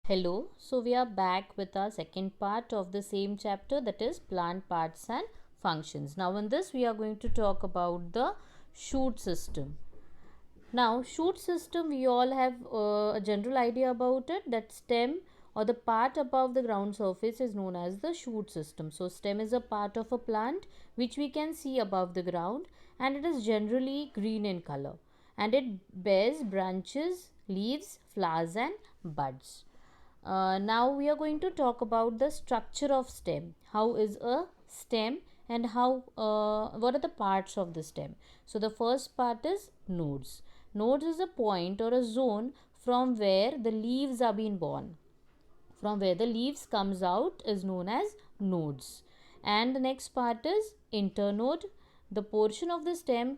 Hello, so we are back with our second part of the same chapter, that is plant parts and functions. Now, in this, we are going to talk about the shoot system. Now, shoot system, we all have a general idea about it, that stem or the part above the ground surface is known as the shoot system. So, stem is a part of a plant which we can see above the ground, and it is generally green in color, and it bears branches, leaves, flowers and buds. Now we are going to talk about the structure of stem. How is a stem, and how what are the parts of the stem? So the first part is nodes. Nodes is a point or a zone from where the leaves are being born. From where the leaves comes out is known as nodes. And the next part is internode, the portion of the stem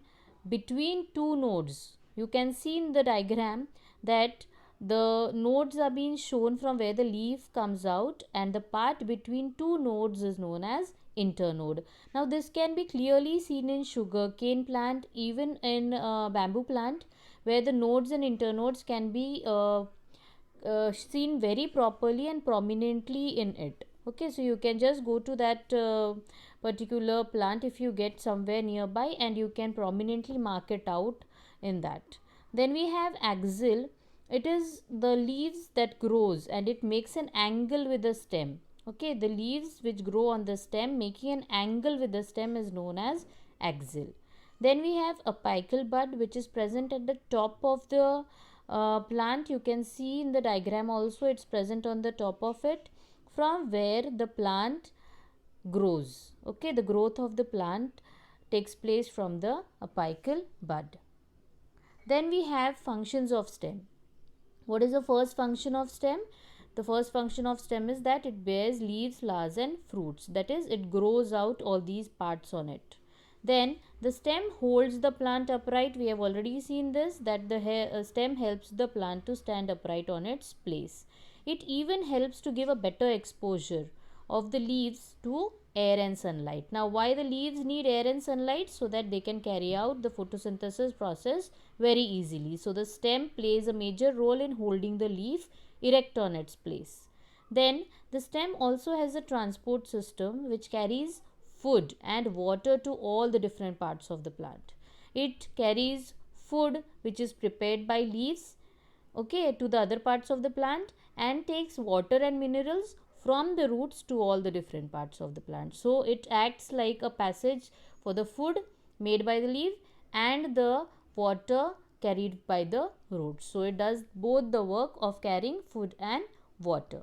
between two nodes. You can see in the diagram that the nodes are being shown from where the leaf comes out, and the part between two nodes is known as internode. Now this can be clearly seen in sugarcane plant, even in bamboo plant, where the nodes and internodes can be seen very properly and prominently in it. Okay, so you can just go to that particular plant if you get somewhere nearby, and you can prominently mark it out in that. Then we have axil. It is the leaves that grows and it makes an angle with the stem. Okay, the leaves which grow on the stem making an angle with the stem is known as axil. Then we have apical bud, which is present at the top of the plant. You can see in the diagram also, it's present on the top of it, from where the plant grows. Okay, the growth of the plant takes place from the apical bud. Then we have functions of stem. What is the first function of stem? The first function of stem is that it bears leaves, flowers and fruits. That is, it grows out all these parts on it. Then the stem holds the plant upright. We have already seen this, that the stem helps the plant to stand upright on its place. It even helps to give a better exposure of the leaves to air and sunlight. Now, why the leaves need air and sunlight? So that they can carry out the photosynthesis process very easily. So the stem plays a major role in holding the leaf erect on its place. Then the stem also has a transport system which carries food and water to all the different parts of the plant. It carries food which is prepared by leaves, okay, to the other parts of the plant, and takes water and minerals from the roots to all the different parts of the plant. So it acts like a passage for the food made by the leaf and the water carried by the roots. So it does both the work of carrying food and water.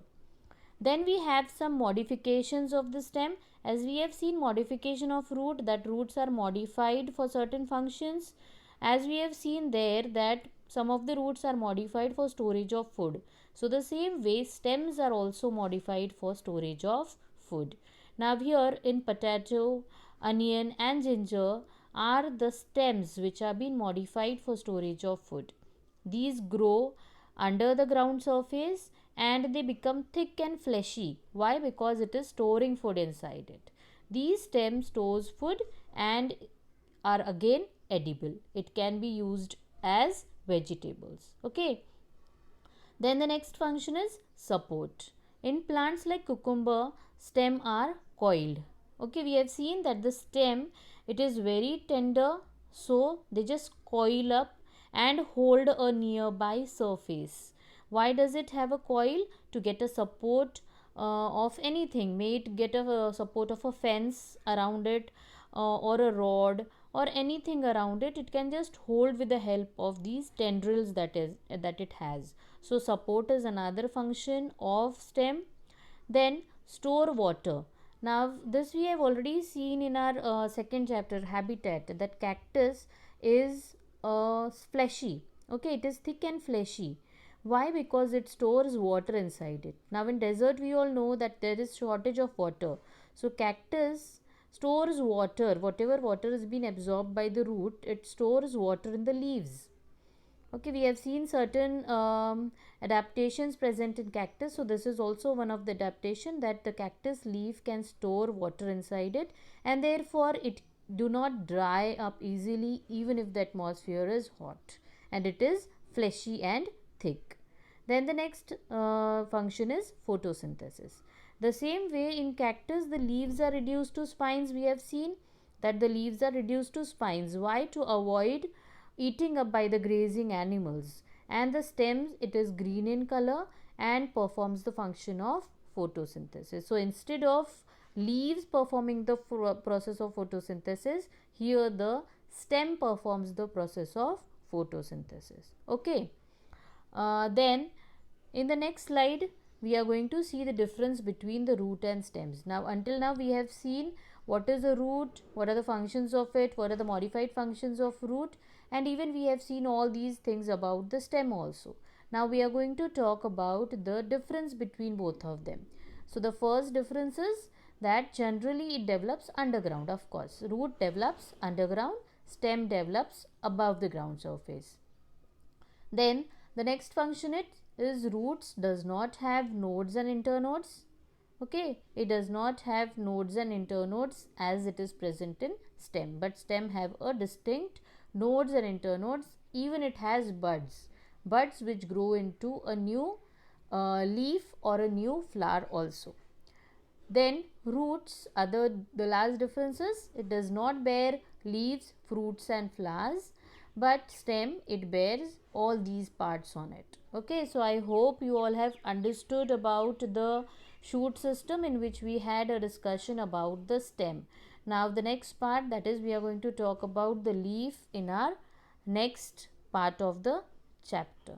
Then we have some modifications of the stem. As we have seen modification of root, that roots are modified for certain functions. As we have seen there that some of the roots are modified for storage of food. So the same way stems are also modified for storage of food. Now here in potato, onion and ginger are the stems which are being modified for storage of food. These grow under the ground surface and they become thick and fleshy. Why? Because it is storing food inside it. These stems stores food and are again edible. It can be used as vegetables. Okay. Then the next function is support. In plants like cucumber, stem are coiled. Okay, we have seen that the stem, it is very tender, so they just coil up and hold a nearby surface. Why does it have a coil? To get a support of anything. May it get a support of a fence around it, or a rod or anything around it. It can just hold with the help of these tendrils that it has. So support is another function of stem. Then store water. Now this we have already seen in our second chapter, habitat, that cactus is fleshy. Okay, it is thick and fleshy. Why? Because it stores water inside it. Now in desert we all know that there is shortage of water. So cactus stores water. Whatever water has been absorbed by the root, it stores water in the leaves. Okay, we have seen certain adaptations present in cactus. So this is also one of the adaptation, that the cactus leaf can store water inside it, and therefore it do not dry up easily even if the atmosphere is hot, and it is fleshy and thick. Then the next function is photosynthesis. The same way in cactus the leaves are reduced to spines. We have seen that the leaves are reduced to spines. Why? To avoid eating up by the grazing animals. And the stems, it is green in color and performs the function of photosynthesis. So instead of leaves performing the process of photosynthesis, here the stem performs the process of photosynthesis. Okay. Then in the next slide we are going to see the difference between the root and stems. Now until now we have seen what is a root, what are the functions of it, what are the modified functions of root, and even we have seen all these things about the stem also. Now we are going to talk about the difference between both of them. So the first difference is that generally it develops underground. Of course, root develops underground, stem develops above the ground surface. Then the next function it is roots does not have nodes and internodes. Okay, it does not have nodes and internodes as it is present in stem, but stem have a distinct nodes and internodes. Even it has buds which grow into a new leaf or a new flower also. Then roots, the last difference is it does not bear leaves, fruits and flowers, but stem it bears all these parts on it. Okay, so I hope you all have understood about the shoot system in which we had a discussion about the stem. Now the next part, that is we are going to talk about the leaf in our next part of the chapter.